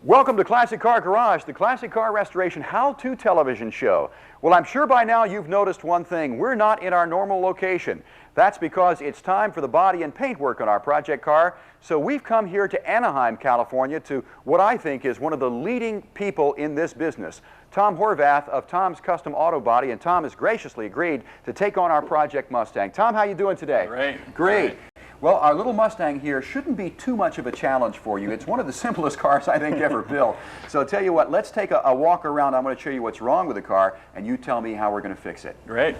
Welcome to Classic Car Garage, the Classic Car Restoration how-to television show. Well, I'm sure by now you've noticed one thing. We're not in our normal location. That's because it's time for the body and paint work on our project car. So we've come here to Anaheim, California, to what I think is one of the leading people in this business, Tom Horvath of Tom's Custom Auto Body, and Tom has graciously agreed to take on our Project Mustang. Tom, how you doing today? Great. Great. Well, our little Mustang here shouldn't be too much of a challenge for you. It's one of the simplest cars I think ever built. So I'll tell you what, let's take a walk around. I'm going to show you what's wrong with the car, and you tell me how we're going to fix it. Great.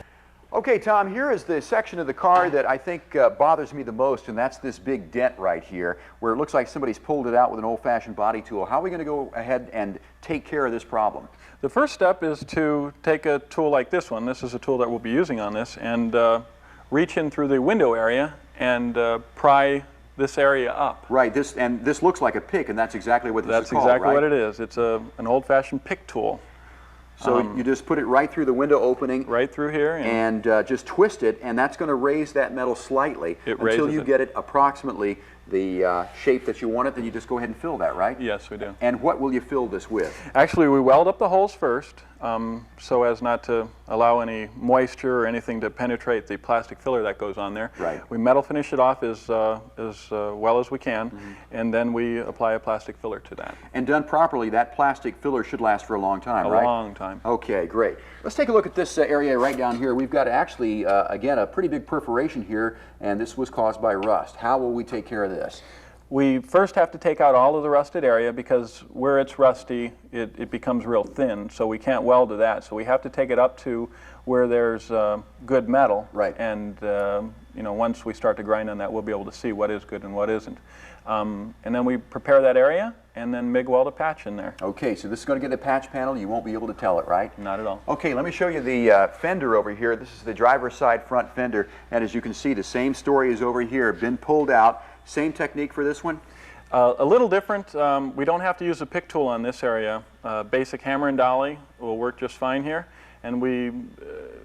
Okay, Tom, here is the section of the car that I think bothers me the most, and that's this big dent right here, where it looks like somebody's pulled it out with an old-fashioned body tool. How are we going to go ahead and take care of this problem? The first step is to take a tool like this one. This is a tool that we'll be using on this, and reach in through the window area and pry this area up. Right, this looks like a pick, and that's exactly what this is called, That's exactly right? what it is. It's an old-fashioned pick tool. So you just put it right through the window opening. Right through here. And just twist it, and that's going to raise that metal slightly until you get it approximately the shape that you want it. Then you just go ahead and fill that, right? Yes, we do. And what will you fill this with? Actually, we weld up the holes first so as not to allow any moisture or anything to penetrate the plastic filler that goes on there. Right. We metal finish it off as well as we can, and then we apply a plastic filler to that. And done properly, that plastic filler should last for a long time, right? A long time. Okay, great. Let's take a look at this area right down here. We've got actually, again, a pretty big perforation here, and this was caused by rust. How will we take care of this? We first have to take out all of the rusted area, because where it's rusty, it becomes real thin, so we can't weld to that. So we have to take it up to where there's good metal. Right. And you know, once we start to grind on that, we'll be able to see what is good and what isn't. And then we prepare that area and then MIG weld a patch in there. Okay, so this is going to get a patch panel. You won't be able to tell it, right? Not at all. Okay, let me show you the fender over here. This is the driver's side front fender, and as you can see, the same story is over here. Been pulled out. Same technique for this one? A little different. We don't have to use a pick tool on this area. Basic hammer and dolly will work just fine here. And we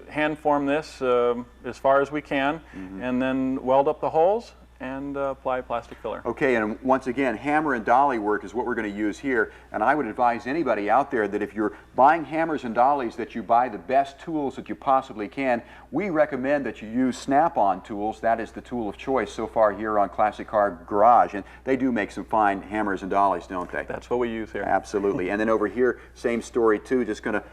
hand form this as far as we can, and then weld up the holes and apply plastic filler. Okay, and once again, hammer and dolly work is what we're going to use here. And I would advise anybody out there that if you're buying hammers and dollies, that you buy the best tools that you possibly can. We recommend that you use Snap-on tools. That is the tool of choice so far here on Classic Car Garage. And they do make some fine hammers and dollies, don't they? That's what we use here. Absolutely. And then over here, same story too. Just going to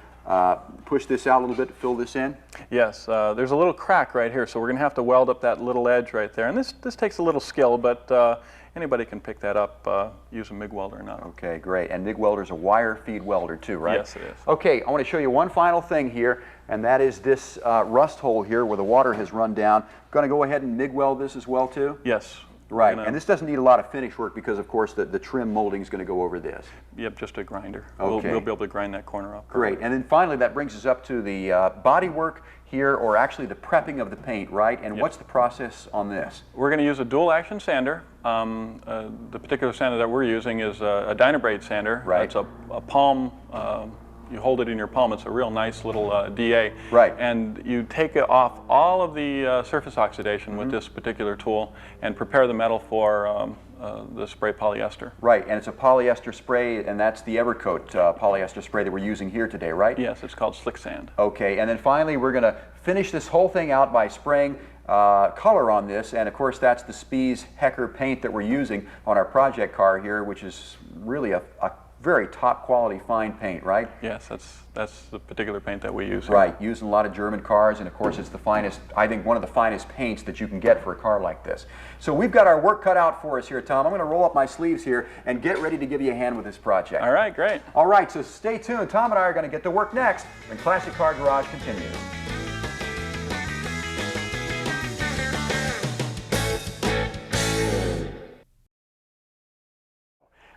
push this out a little bit to fill this in? Yes, there's a little crack right here, so we're going to have to weld up that little edge right there. And this takes a little skill, but anybody can pick that up, use a MIG welder or not. Okay, great. And MIG welder's a wire feed welder too, right? Yes, it is. Okay, I want to show you one final thing here, and that is this rust hole here where the water has run down. Going to go ahead and MIG weld this as well too? Yes. Right, and this doesn't need a lot of finish work because, of course, the trim molding is going to go over this. Yep, just a grinder. Okay. We'll be able to grind that corner up. Great, and then finally that brings us up to the body work here, or actually the prepping of the paint, right? And what's the process on this? We're going to use a dual action sander. The particular sander that we're using is a Dynabrade sander. Right. It's a palm. You hold it in your palm. It's a real nice little DA. Right. And you take it off all of the surface oxidation with this particular tool and prepare the metal for the spray polyester. Right, and it's a polyester spray, and that's the Evercoat polyester spray that we're using here today, right? Yes, it's called slick sand. Okay, and then finally we're going to finish this whole thing out by spraying color on this, and of course that's the Spies Hecker paint that we're using on our project car here, which is really a very top quality fine paint, right? Yes, that's the particular paint that we use here. Right, used in a lot of German cars, and of course it's the finest, I think one of the finest paints that you can get for a car like this. So we've got our work cut out for us here, Tom. I'm going to roll up my sleeves here and get ready to give you a hand with this project. All right, great. All right, so stay tuned. Tom and I are going to get to work next when Classic Car Garage continues.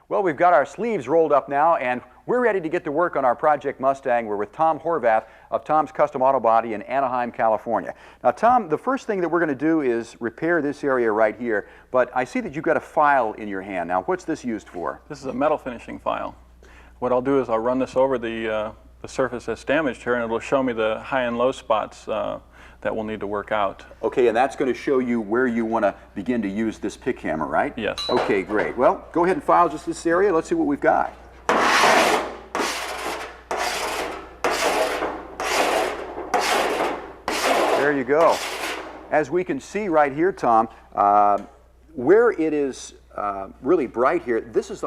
Well, we've got our sleeves rolled up now, and we're ready to get to work on our Project Mustang. We're with Tom Horvath of Tom's Custom Auto Body in Anaheim, California. Now, Tom, the first thing that we're going to do is repair this area right here, but I see that you've got a file in your hand. Now, what's this used for? This is a metal finishing file. What I'll do is I'll run this over the surface that's damaged here, and it'll show me the high and low spots that we'll need to work out. Okay, and that's going to show you where you want to begin to use this pick hammer, right? Yes. Okay, great. Well, go ahead and file just this area. Let's see what we've got. There you go. As we can see right here, Tom, where it is really bright here, this is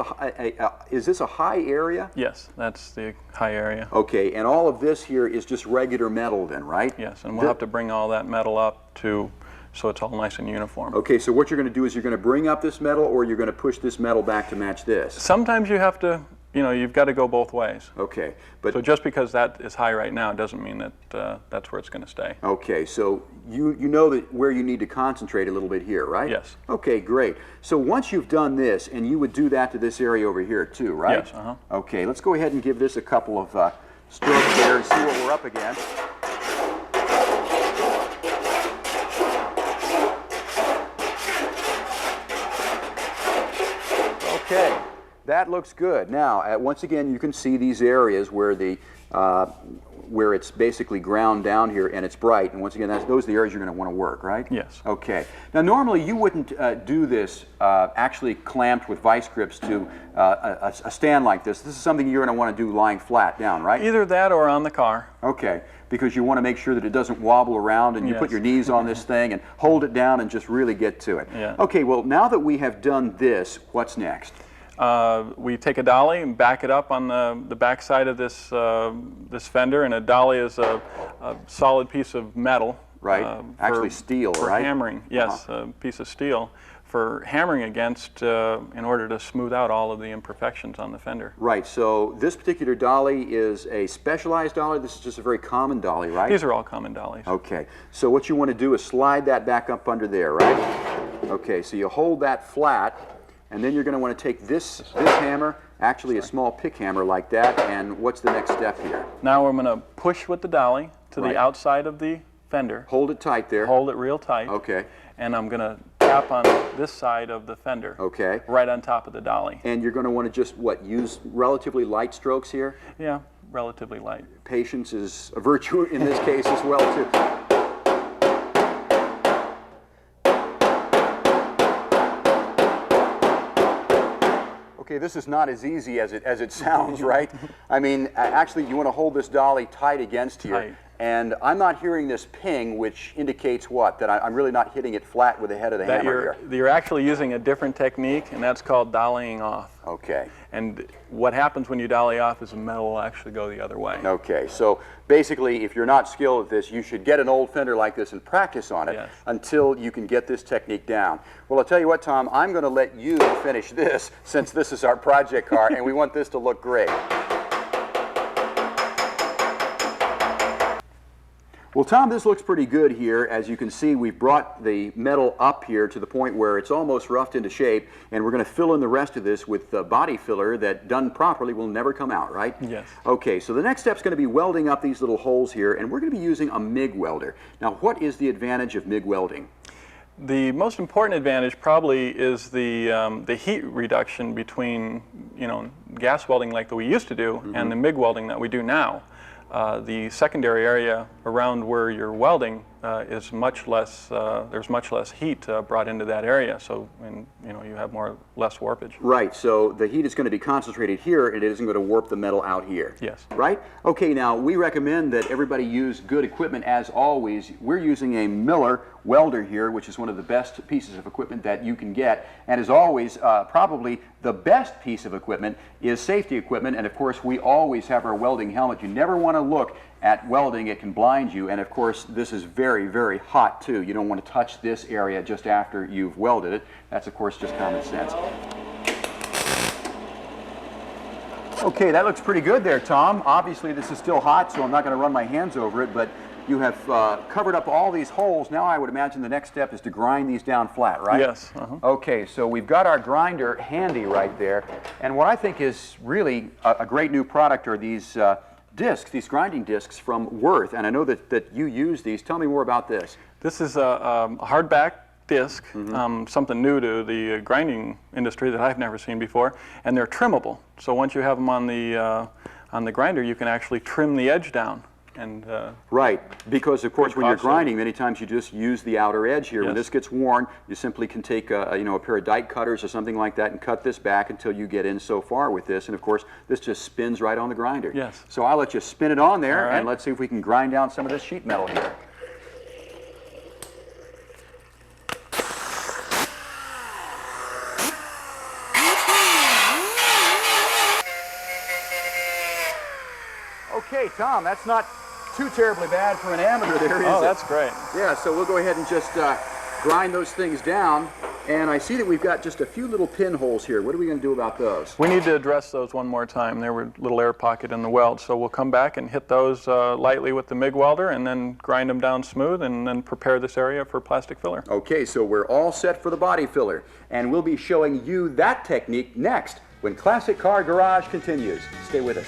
is this a high area? Yes, that's the high area. Okay, and all of this here is just regular metal then, right? Yes, and we'll have to bring all that metal up to so it's all nice and uniform. Okay, so what you're going to do is you're going to bring up this metal, or you're going to push this metal back to match this? Sometimes you have to, you've got to go both ways. Okay, but so just because that is high right now doesn't mean that that's where it's going to stay. Okay, so you know that where you need to concentrate a little bit here, right? Yes. Okay, great. So once you've done this, and you would do that to this area over here too, right? Yes. Uh-huh. Okay, let's go ahead and give this a couple of strokes there and see what we're up against. Okay, that looks good. Now, once again, you can see these areas where where it's basically ground down here and it's bright, and once again, those are the areas you're going to want to work, right? Yes. Okay. Now, normally you wouldn't do this actually clamped with vice grips to a stand like this. This is something you're going to want to do lying flat down, right? Either that or on the car. Okay, because you want to make sure that it doesn't wobble around, and you Yes. put your knees on this thing and hold it down and just really get to it. Yeah. Okay, well, now that we have done this, what's next? We take a dolly and back it up on the back side of this this fender, and a dolly is a solid piece of metal. Right, actually steel, for right? hammering, yes, a piece of steel for hammering against in order to smooth out all of the imperfections on the fender. Right, so this particular dolly is a specialized dolly. This is just a very common dolly, right? These are all common dollies. Okay, so what you want to do is slide that back up under there, right? Okay, so you hold that flat, and then you're going to want to take this hammer, actually a small pick hammer like that, and what's the next step here? Now we're going to push with the dolly to Right. the outside of the fender. Hold it tight there. Hold it real tight. Okay. And I'm going to tap on this side of the fender. Okay. Right on top of the dolly. And you're going to want to just, what, use relatively light strokes here? Yeah, relatively light. Patience is a virtue in this case as well, too. Okay, this is not as easy as it sounds, right? I mean, actually, you want to hold this dolly tight against here. Tight. And I'm not hearing this ping, which indicates what? That I'm really not hitting it flat with the head of the hammer here. You're actually using a different technique, and that's called dollying off. Okay. And what happens when you dolly off is the metal will actually go the other way. Okay, so basically, if you're not skilled at this, you should get an old fender like this and practice on it Yes. until you can get this technique down. Well, I'll tell you what, Tom, I'm going to let you finish this since this is our project car and we want this to look great. Well, Tom, this looks pretty good here. As you can see, we've brought the metal up here to the point where it's almost roughed into shape, and we're going to fill in the rest of this with the body filler that, done properly, will never come out, right? Yes. Okay, so the next step is going to be welding up these little holes here, and we're going to be using a MIG welder. Now, what is the advantage of MIG welding? The most important advantage probably is the heat reduction between, gas welding like that we used to do and the MIG welding that we do now. The secondary area around where you're welding is much less. There's much less heat brought into that area, so you have less warpage. Right. So the heat is going to be concentrated here, and it isn't going to warp the metal out here. Yes. Right. Okay. Now we recommend that everybody use good equipment as always. We're using a Miller welder here, which is one of the best pieces of equipment that you can get, and as always, probably the best piece of equipment is safety equipment. And of course, we always have our welding helmet. You never want to look at welding, it can blind you, and of course this is very, very hot too. You don't want to touch this area just after you've welded it. That's of course just common sense. Okay, that looks pretty good there, Tom. Obviously this is still hot, so I'm not going to run my hands over it, but you have covered up all these holes. Now I would imagine the next step is to grind these down flat, right? Yes. Okay, so we've got our grinder handy right there, and what I think is really a great new product are these discs, these grinding discs from Worth, and I know that you use these. Tell me more about this. This is a hardback disc, something new to the grinding industry that I've never seen before, and they're trimmable. So once you have them on the grinder, you can actually trim the edge down. And right, because of course when you're costly. grinding, many times you just use the outer edge here. When Yes. this gets worn, you simply can take a pair of dike cutters or something like that and cut this back until you get in so far with this. And of course, this just spins right on the grinder. Yes. So I'll let you spin it on there, All right. and let's see if we can grind down some of this sheet metal here. Okay, Tom, that's not too terribly bad for an amateur there, is oh, it? that's great. Yeah, so we'll go ahead and just grind those things down. And I see that we've got just a few little pinholes here. What are we going to do about those? We need to address those one more time. There were a little air pocket in the weld, so we'll come back and hit those lightly with the MIG welder and then grind them down smooth and then prepare this area for plastic filler. Okay, so we're all set for the body filler. And we'll be showing you that technique next when Classic Car Garage continues. Stay with us.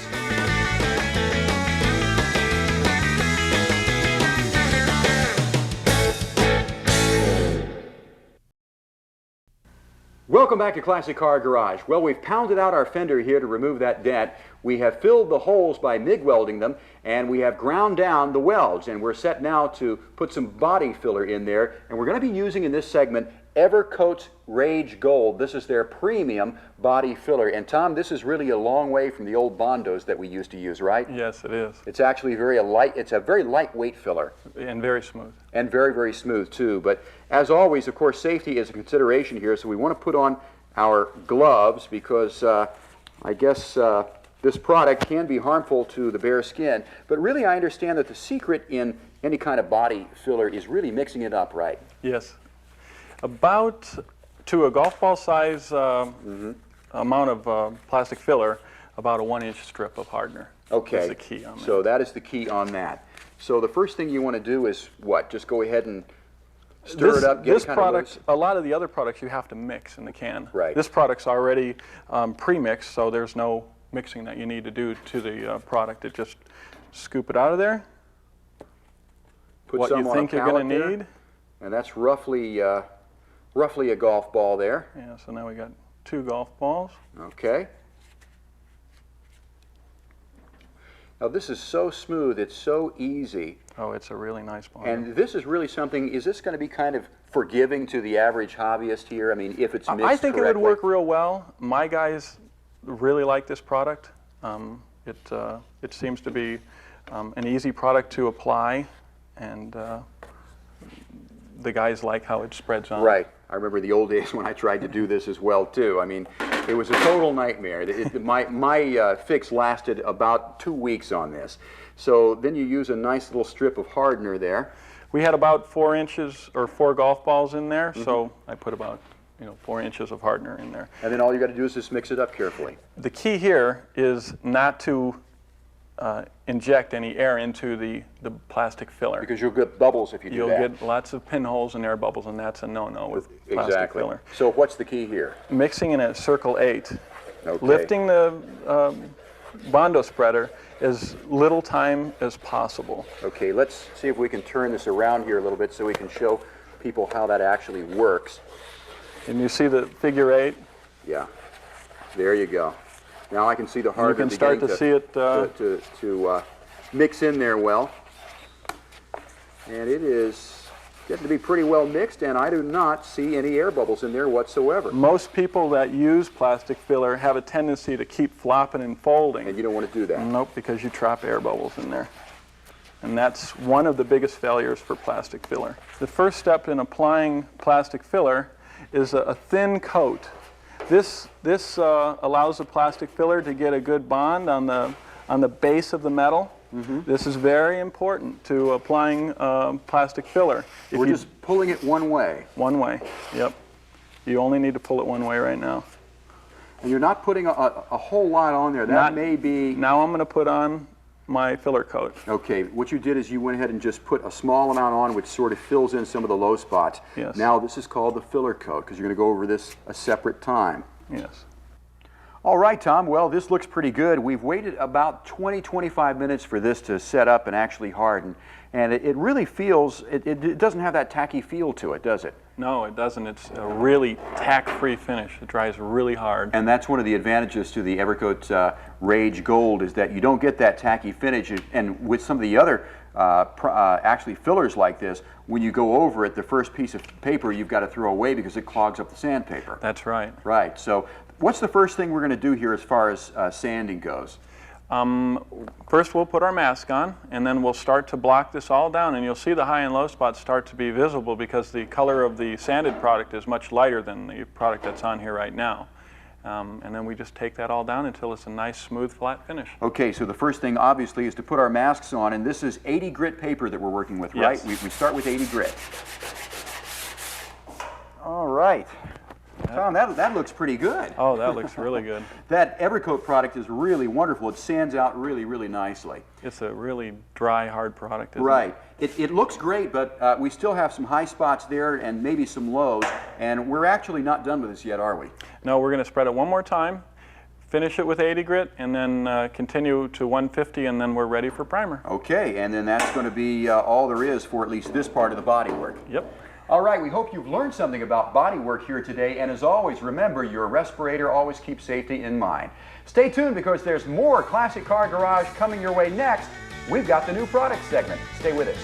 Welcome back to Classic Car Garage. Well, we've pounded out our fender here to remove that dent. We have filled the holes by MIG welding them, and we have ground down the welds, and we're set now to put some body filler in there. And we're going to be using in this segment Evercoat's Rage Gold. This is their premium body filler. And Tom, this is really a long way from the old Bondos that we used to use, right? Yes, it is. It's actually it's a very lightweight filler. And very smooth. And very, very smooth too. But as always, of course, safety is a consideration here, so we want to put on our gloves because I guess this product can be harmful to the bare skin. But really, I understand that the secret in any kind of body filler is really mixing it up, right? Yes. About to a golf ball size amount of plastic filler, about a 1-inch strip of hardener. Okay. That's the key on that. So that is the key on that. So the first thing you want to do is what? Just go ahead and stir it up, get this it kind of product, loose? a lot of the other products you have to mix in the can. Right. This product's already pre-mixed, so there's no mixing that you need to do to the product. It just scoop it out of there. Put What some you on think a you're going pallet to there, need. and that's roughly a golf ball there. Yeah, so now we got 2 golf balls. Okay. Now this is so smooth, it's so easy. Oh, it's a really nice ball. And this is really something, is this going to be kind of forgiving to the average hobbyist here? I mean, if it's mixed I think correctly. it would work real well. My guys really like this product. It seems to be an easy product to apply, and the guys like how it spreads on. Right. I remember the old days when I tried to do this as well too. I mean, it was a total nightmare. My fix lasted about 2 weeks on this. So then you use a nice little strip of hardener there. We had about 4 inches or 4 golf balls in there, so I put about 4 inches of hardener in there. And then all you got to do is just mix it up carefully. The key here is not to inject any air into the plastic filler. Because you'll get bubbles if you do that. You'll get lots of pinholes and air bubbles, and that's a no-no with plastic Exactly. filler. So what's the key here? Mixing in at circle 8. Okay. Lifting the Bondo spreader as little time as possible. Okay, let's see if we can turn this around here a little bit so we can show people how that actually works. And you see the figure 8? Yeah, there you go. Now I can see the hardener You can start beginning to see it to mix in there well. And it is getting to be pretty well mixed, and I do not see any air bubbles in there whatsoever. Most people that use plastic filler have a tendency to keep flopping and folding. And you don't want to do that. Nope, because you trap air bubbles in there. And that's one of the biggest failures for plastic filler. The first step in applying plastic filler is a thin coat. This allows the plastic filler to get a good bond on the base of the metal. Mm-hmm. This is very important to applying plastic filler. We're just pulling it one way. One way, yep. You only need to pull it one way right now. And you're not putting a whole lot on there. That may be... Now I'm going to put on my filler coat. Okay, what you did is you went ahead and just put a small amount on, which sort of fills in some of the low spots. Yes. Now this is called the filler coat because you're going to go over this a separate time. Yes. All right, Tom. Well, this looks pretty good. We've waited about 20-25 minutes for this to set up and actually harden. And it really feels, it doesn't have that tacky feel to it, does it? No, it doesn't. It's a really tack-free finish. It dries really hard. And that's one of the advantages to the Evercoat Rage Gold, is that you don't get that tacky finish. And with some of the other actually fillers like this, when you go over it, the first piece of paper you've got to throw away because it clogs up the sandpaper. That's right. Right. So what's the first thing we're going to do here as far as sanding goes? First we'll put our mask on, and then we'll start to block this all down, and you'll see the high and low spots start to be visible because the color of the sanded product is much lighter than the product that's on here right now. And then we just take that all down until it's a nice, smooth, flat finish. Okay, so the first thing obviously is to put our masks on, and this is 80 grit paper that we're working with, right? Yes. We start with 80 grit. All right. Tom, that looks pretty good. Oh, that looks really good. That Evercoat product is really wonderful. It sands out really, really nicely. It's a really dry, hard product, isn't right. It looks great, but we still have some high spots there and maybe some lows, and we're actually not done with this yet, are we? No, we're going to spread it one more time, finish it with 80 grit, and then continue to 150, and then we're ready for primer. Okay, and then that's going to be all there is for at least this part of the body work. Yep. All right, we hope you've learned something about body work here today, and as always, remember, your respirator always keeps safety in mind. Stay tuned because there's more Classic Car Garage coming your way next. We've got the new product segment. Stay with us.